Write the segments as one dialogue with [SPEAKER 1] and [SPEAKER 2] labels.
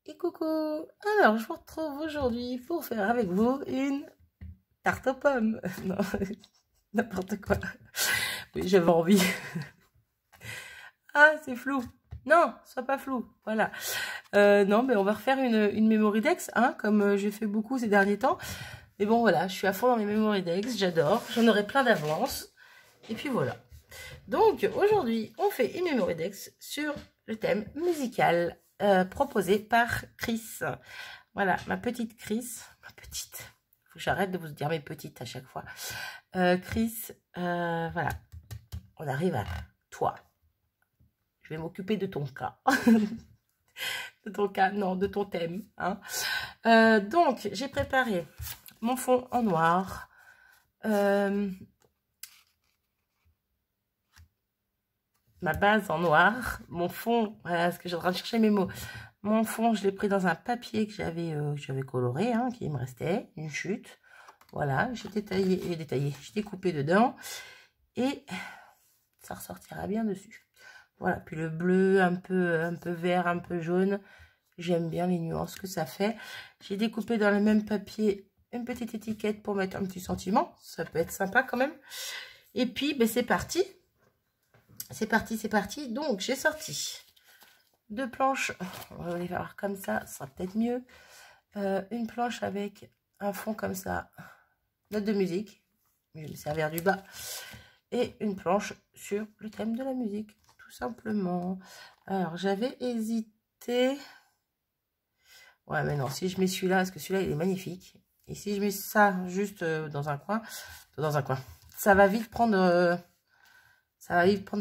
[SPEAKER 1] Et coucou! Alors, je vous retrouve aujourd'hui pour faire avec vous une tarte aux pommes. Non, n'importe quoi. Oui, j'avais envie. Ah, c'est flou. Non, sois pas flou. Voilà. Non, mais on va refaire une Mémoridex, hein, comme j'ai fait beaucoup ces derniers temps. Mais bon, voilà, je suis à fond dans mes Mémoridex, j'adore. J'en aurai plein d'avance. Et puis voilà. Donc, aujourd'hui, on fait une Mémoridex sur le thème musical proposé par Chris. Voilà, ma petite Chris. Ma petite. Faut que j'arrête de vous dire mes petites à chaque fois. Chris, voilà. On arrive à toi. Je vais m'occuper de ton cas. De ton cas, non, de ton thème. Hein. Donc, j'ai préparé mon fond en noir. Ma base en noir. Mon fond, voilà, ce que j'ai en train de chercher mes mots. Mon fond, je l'ai pris dans un papier que j'avais coloré, hein, qui me restait, une chute. Voilà, j'ai détaillé, j'ai découpé dedans. Et ça ressortira bien dessus. Voilà, puis le bleu, un peu vert, un peu jaune. J'aime bien les nuances que ça fait. J'ai découpé dans le même papier une petite étiquette pour mettre un petit sentiment. Ça peut être sympa quand même. Et puis, ben, c'est parti. C'est parti, c'est parti. Donc, j'ai sorti deux planches. On va les faire comme ça sera peut-être mieux. Une planche avec un fond comme ça. Note de musique. Je vais me servir du bas. Et une planche sur le thème de la musique. Tout simplement. Alors, j'avais hésité. Ouais, mais non, si je mets celui-là, parce que celui-là, il est magnifique. Et si je mets ça juste dans un coin, ça va vite prendre de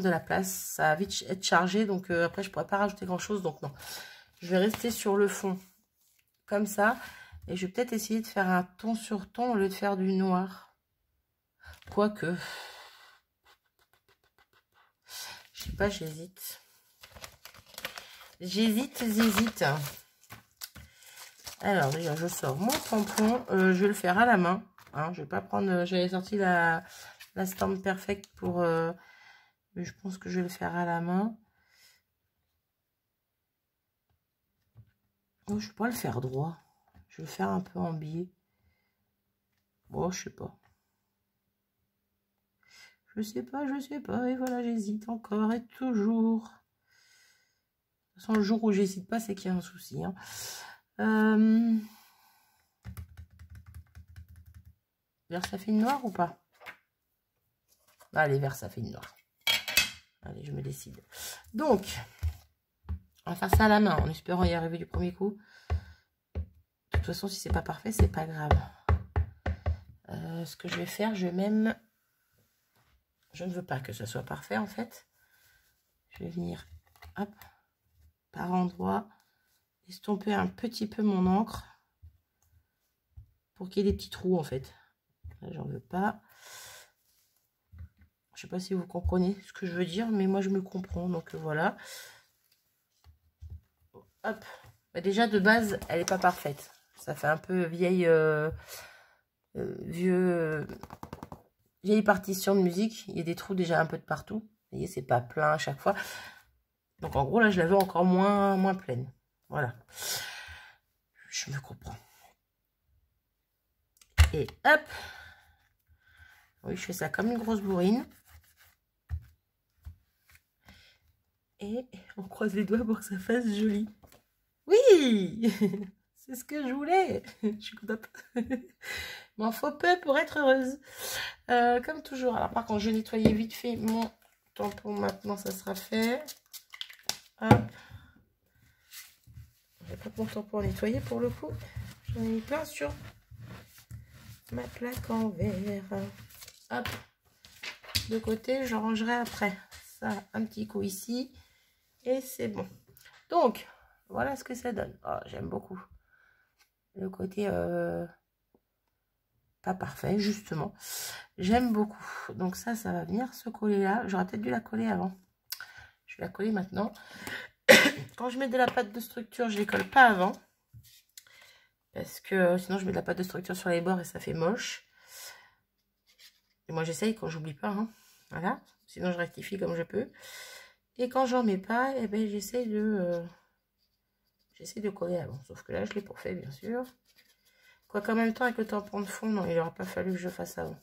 [SPEAKER 1] la place. Ça va vite être chargé. Donc, après, je pourrais pas rajouter grand-chose. Donc, non. Je vais rester sur le fond comme ça. Et je vais peut-être essayer de faire un ton sur ton au lieu de faire du noir. Quoique... Je sais pas, j'hésite. J'hésite. Alors, déjà, je sors mon tampon. Je vais le faire à la main. Hein, je vais pas prendre... J'avais sorti la Stamp Perfect pour... mais je pense que je vais le faire à la main. Oh, je vais pas le faire droit. Je vais le faire un peu en biais. Bon, je sais pas. Je sais pas. Et voilà, j'hésite encore et toujours. De toute façon, le jour où j'hésite pas, c'est qu'il y a un souci. Hein. Versafine noire ou pas? Allez, Versafine noire. Allez, je me décide. Donc, on va faire ça à la main, en espérant y arriver du premier coup. De toute façon, si c'est pas parfait, c'est pas grave. Ce que je vais faire, je ne veux pas que ça soit parfait, en fait. Je vais venir, hop, par endroit, estomper un petit peu mon encre pour qu'il y ait des petits trous, en fait. Là, j'en veux pas. Je sais pas si vous comprenez ce que je veux dire, mais moi, je me comprends. Donc, voilà. Hop. Bah, déjà, de base, elle n'est pas parfaite. Ça fait un peu vieille... vieille partition de musique. Il y a des trous déjà un peu de partout. Vous voyez, c'est pas plein à chaque fois. Donc en gros, là, je la veux encore moins pleine. Voilà. Je me comprends. Et hop. Oui, je fais ça comme une grosse bourrine. Et on croise les doigts pour que ça fasse joli. Oui. C'est ce que je voulais. Je suis contente. M'en faut peu pour être heureuse. Comme toujours. Alors par contre, je vais nettoyer vite fait mon tampon. Maintenant, ça sera fait. Hop. J'ai pas mon tampon à nettoyer pour le coup. J'en ai mis plein sur ma plaque en verre. Hop. De côté, je rangerai après. Ça, un petit coup ici. Et c'est bon. Donc, voilà ce que ça donne. Oh, j'aime beaucoup. Le côté pas parfait, justement. J'aime beaucoup. Donc ça va venir se coller là. J'aurais peut-être dû la coller avant. Je vais la coller maintenant. Quand je mets de la pâte de structure, je ne les colle pas avant. Parce que sinon, je mets de la pâte de structure sur les bords et ça fait moche. Et moi, j'essaye quand j'oublie pas. Hein. Voilà. Sinon, je rectifie comme je peux. Et quand j'en mets pas, eh ben, j'essaye de J'essaie de coller avant, sauf que là, je l'ai pas fait, bien sûr. Quoi qu'en même temps, avec le tampon de fond, non, il n'aurait pas fallu que je fasse avant.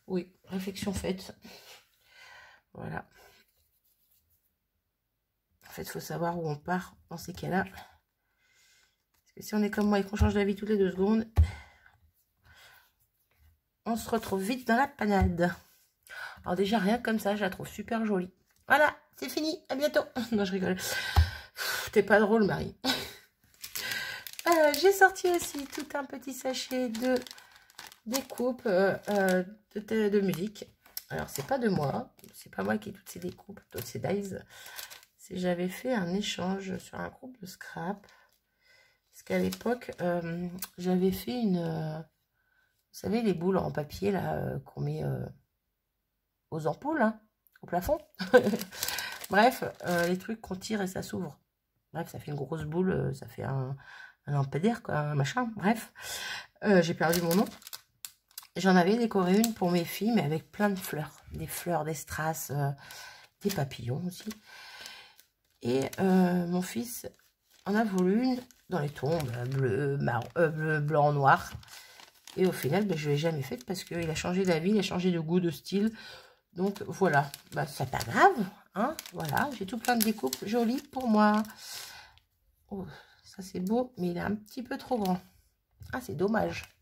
[SPEAKER 1] Oui, réflexion faite. Voilà. En fait, il faut savoir où on part dans ces cas-là. Parce que si on est comme moi et qu'on change d'avis toutes les 2 secondes, on se retrouve vite dans la panade. Alors déjà, rien comme ça, je la trouve super jolie. Voilà, c'est fini, à bientôt. Non, je rigole. T'es pas drôle, Marie. J'ai sorti aussi tout un petit sachet de découpe de musique. Alors, c'est pas de moi. C'est pas moi qui ai toutes ces découpes, toutes ces dies. J'avais fait un échange sur un groupe de scrap. Parce qu'à l'époque, j'avais fait une... vous savez, les boules en papier là qu'on met aux ampoules, hein, au plafond. Bref, les trucs qu'on tire et ça s'ouvre. Bref, ça fait une grosse boule, ça fait un lampadaire, quoi, un machin. Bref, j'ai perdu mon nom. J'en avais décoré une pour mes filles, mais avec plein de fleurs. Des fleurs, des strass, des papillons aussi. Et mon fils en a voulu une dans les tons bleu, bleu, blanc, noir. Et au final, ben, je ne l'ai jamais faite parce qu'il a changé d'avis, il a changé de goût, de style. Donc voilà, bah, c'est pas grave. Hein, voilà, j'ai tout plein de découpes jolies pour moi. Oh, ça c'est beau, mais il est un petit peu trop grand. Ah, c'est dommage.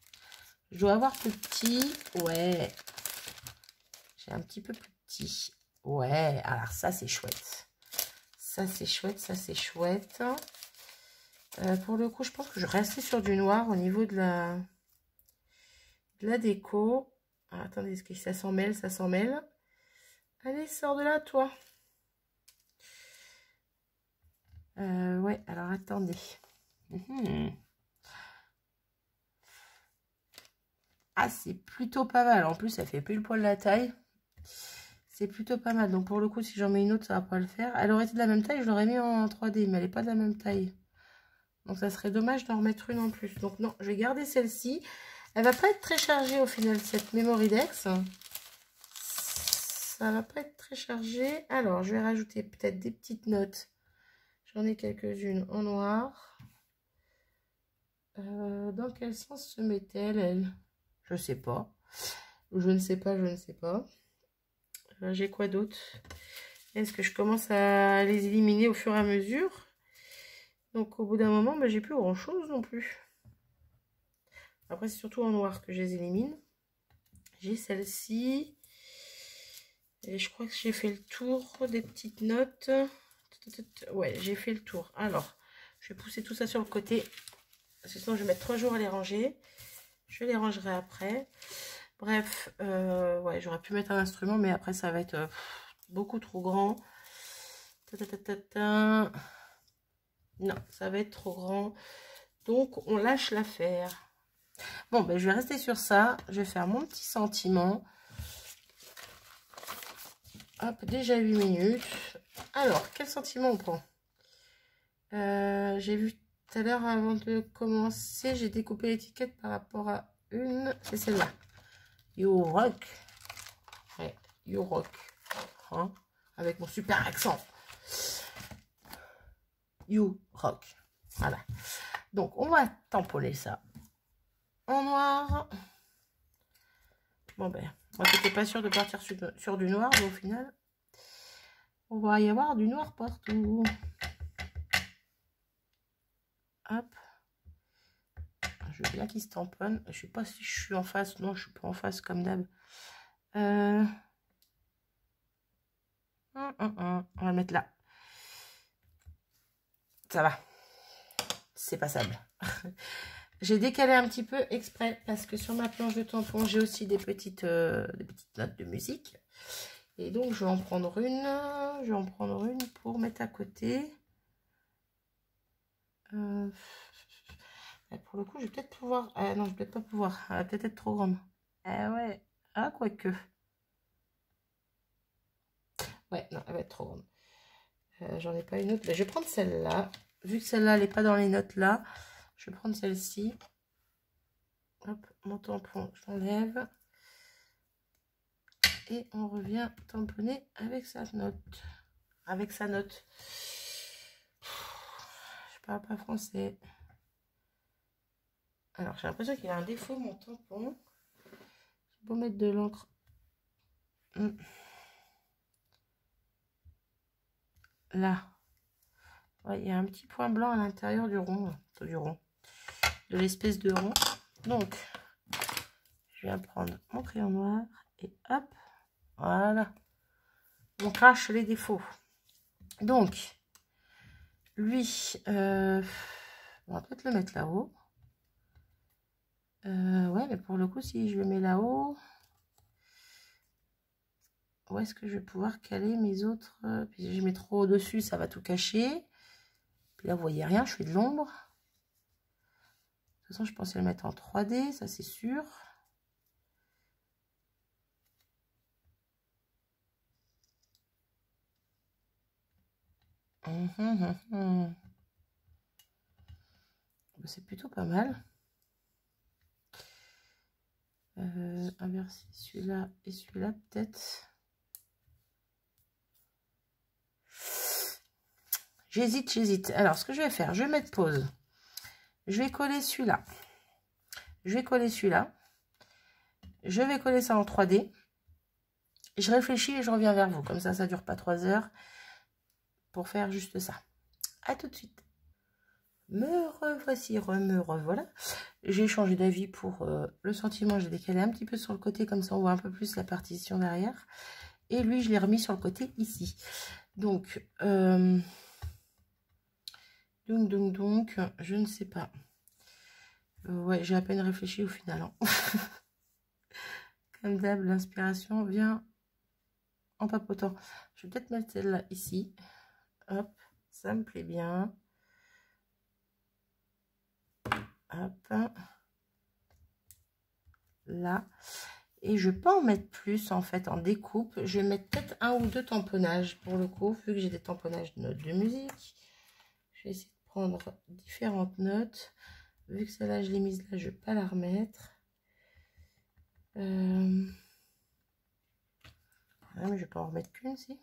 [SPEAKER 1] Je dois avoir plus petit. Ouais. J'ai un petit peu plus petit. Ouais, alors ça c'est chouette. Ça c'est chouette, ça c'est chouette. Pour le coup, je pense que je restais sur du noir au niveau de la déco. Ah, attendez, est-ce que ça s'en mêle? Ça s'en mêle. Allez, sors de là, toi. Ouais, alors attendez. Ah, c'est plutôt pas mal. En plus, ça fait plus le poil de la taille. C'est plutôt pas mal. Donc, pour le coup, si j'en mets une autre, ça va pas le faire. Elle aurait été de la même taille, je l'aurais mis en 3D, mais elle n'est pas de la même taille. Donc, ça serait dommage d'en remettre une en plus. Donc, non, je vais garder celle-ci. Elle va pas être très chargée au final, cette Memoridex. Ça va pas être très chargé. Alors, je vais rajouter peut-être des petites notes. J'en ai quelques-unes en noir. Dans quel sens se met-elle, elle? Je sais pas. Je ne sais pas, je ne sais pas. J'ai quoi d'autre? Est-ce que je commence à les éliminer au fur et à mesure? Donc, au bout d'un moment, j'ai plus grand-chose non plus. Après, c'est surtout en noir que je les élimine. J'ai celle-ci. Et je crois que j'ai fait le tour des petites notes. Ouais, j'ai fait le tour. Alors, je vais pousser tout ça sur le côté. Parce que sinon, je vais mettre 3 jours à les ranger. Je les rangerai après. Bref, ouais, j'aurais pu mettre un instrument, mais après, ça va être beaucoup trop grand. Non, ça va être trop grand. Donc, on lâche l'affaire. Bon, ben, je vais rester sur ça. Je vais faire mon petit sentiment. Hop, déjà 8 minutes. Alors, quel sentiment on prend? J'ai vu tout à l'heure, avant de commencer, j'ai découpé l'étiquette par rapport à une. C'est celle-là. You Rock. Ouais, You Rock. Hein, avec mon super accent. You Rock. Voilà. Donc, on va tamponner ça en noir. Bon, ben, moi, j'étais pas sûre de partir sur du noir, mais au final, on va y avoir du noir partout. Hop. Je veux bien qu'il se tamponne. Je sais pas si je suis en face. Non, je suis pas en face comme d'hab. On va le mettre là. Ça va. C'est passable. J'ai décalé un petit peu exprès parce que sur ma planche de tampon, j'ai aussi des petites notes de musique. Et donc, je vais en prendre une. Je vais en prendre une pour mettre à côté. Pour le coup, je vais peut-être pouvoir... Ah non, je vais peut-être pas pouvoir. Elle va peut-être être trop grande. Ah ouais. Ah, quoique. Ouais, non, elle va être trop grande. J'en ai pas une autre. Mais je vais prendre celle-là. Vu que celle-là, elle n'est pas dans les notes là, je vais prendre celle-ci. Hop, mon tampon, je l'enlève. Et on revient tamponner avec sa note. Avec sa note. Je sais parle pas français. Alors, j'ai l'impression qu'il a un défaut, mon tampon. J'ai beau mettre de l'encre. Là. Ouais, il y a un petit point blanc à l'intérieur du rond. De l'espèce de rond. Donc, je viens prendre mon crayon noir et hop, voilà. On cache les défauts. Donc, lui, on va peut-être le mettre là-haut. Ouais, mais pour le coup, si je le mets là-haut, où est-ce que je vais pouvoir caler mes autres? Puis si je mets trop au-dessus, ça va tout cacher. Puis là, vous voyez rien, je fais de l'ombre. De toute façon, je pensais le mettre en 3D, ça c'est sûr. C'est plutôt pas mal. Inverser celui-là et celui-là peut-être. J'hésite. Alors, ce que je vais faire, je vais mettre pause. Je vais coller celui-là. Je vais coller celui-là. Je vais coller ça en 3D. Je réfléchis et je reviens vers vous. Comme ça ne dure pas 3 heures pour faire juste ça. À tout de suite. Me revoici, me revoilà. J'ai changé d'avis pour le sentiment. J'ai décalé un petit peu sur le côté, comme ça on voit un peu plus la partition derrière. Et lui, je l'ai remis sur le côté ici. Donc, je ne sais pas. Ouais, j'ai à peine réfléchi au final. Hein. Comme d'hab, l'inspiration vient en papotant. Je vais peut-être mettre celle-là ici. Hop, ça me plaît bien. Hop. Là. Et je peux en mettre plus en fait en découpe. Je vais mettre peut-être 1 ou 2 tamponnages pour le coup, vu que j'ai des tamponnages de notes de musique. Je vais essayer de prendre différentes notes. Vu que celle-là, je l'ai mise là, je ne vais pas la remettre. Ouais, mais je vais pas en remettre qu'une, si.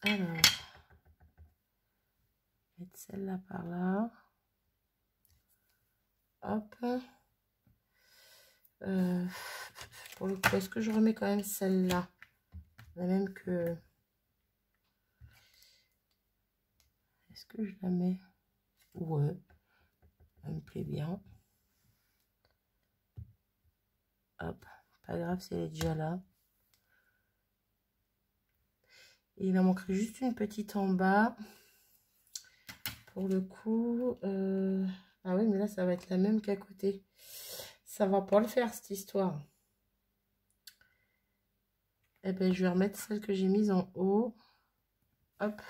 [SPEAKER 1] Alors, mettre celle-là par là. Hop. Pour le coup, est-ce que je remets quand même celle-là? La même que... Est-ce que je la mets? Ouais. Ça me plaît bien. Hop. Pas grave si elle est déjà là. Et il en manquerait juste une petite en bas. Pour le coup... Ah oui, mais là, ça va être la même qu'à côté. Ça va pas le faire, cette histoire. Eh bien, je vais remettre celle que j'ai mise en haut. Hop.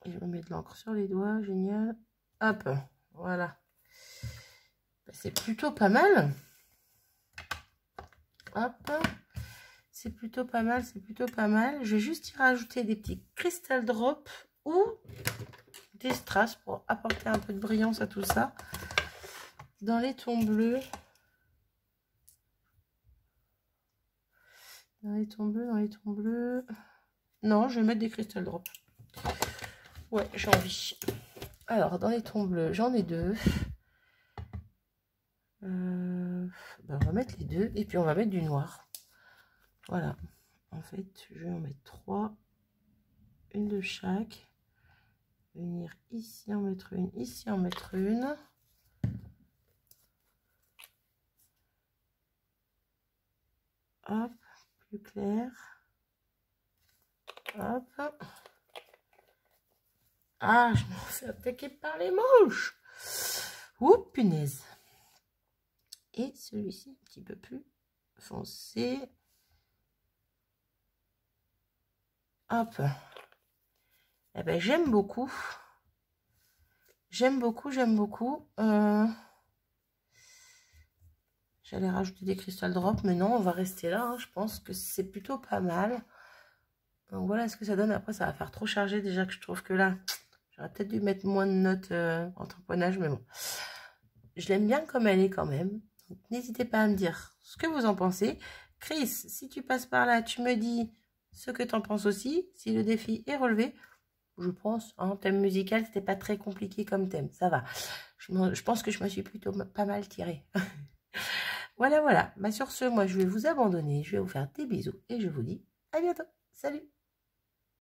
[SPEAKER 1] Et je me mets de l'encre sur les doigts. Génial. Hop. Voilà. C'est plutôt pas mal. Hop. C'est plutôt pas mal. C'est plutôt pas mal. Je vais juste y rajouter des petits crystal drops ou des strass pour apporter un peu de brillance à tout ça. Dans les tons bleus. Dans les tons bleus. Non, je vais mettre des crystal drops. Ouais, j'ai envie. Alors, dans les tons bleus, j'en ai 2. Ben, on va mettre les 2 et puis on va mettre du noir. Voilà. En fait, je vais en mettre 3. Une de chaque. Venir ici en mettre une, ici en mettre une. Hop, plus clair. Hop. Ah, je me fais attaquer par les mouches. Ouh, punaise. Et celui-ci, un petit peu plus foncé. Hop. Eh ben, j'aime beaucoup. J'aime beaucoup. J'allais rajouter des crystal drops, mais non, on va rester là. Hein. Je pense que c'est plutôt pas mal. Donc voilà ce que ça donne. Après, ça va faire trop chargé. Déjà que je trouve que là, j'aurais peut-être dû mettre moins de notes en tamponnage, mais bon. Je l'aime bien comme elle est quand même. N'hésitez pas à me dire ce que vous en pensez. Chris, si tu passes par là, tu me dis ce que tu en penses aussi, si le défi est relevé. Je pense, hein, thème musical, c'était pas très compliqué comme thème, ça va. Je pense que je me suis plutôt pas mal tirée. Voilà, voilà. Bah, sur ce, moi, je vais vous abandonner, je vais vous faire des bisous et je vous dis à bientôt. Salut!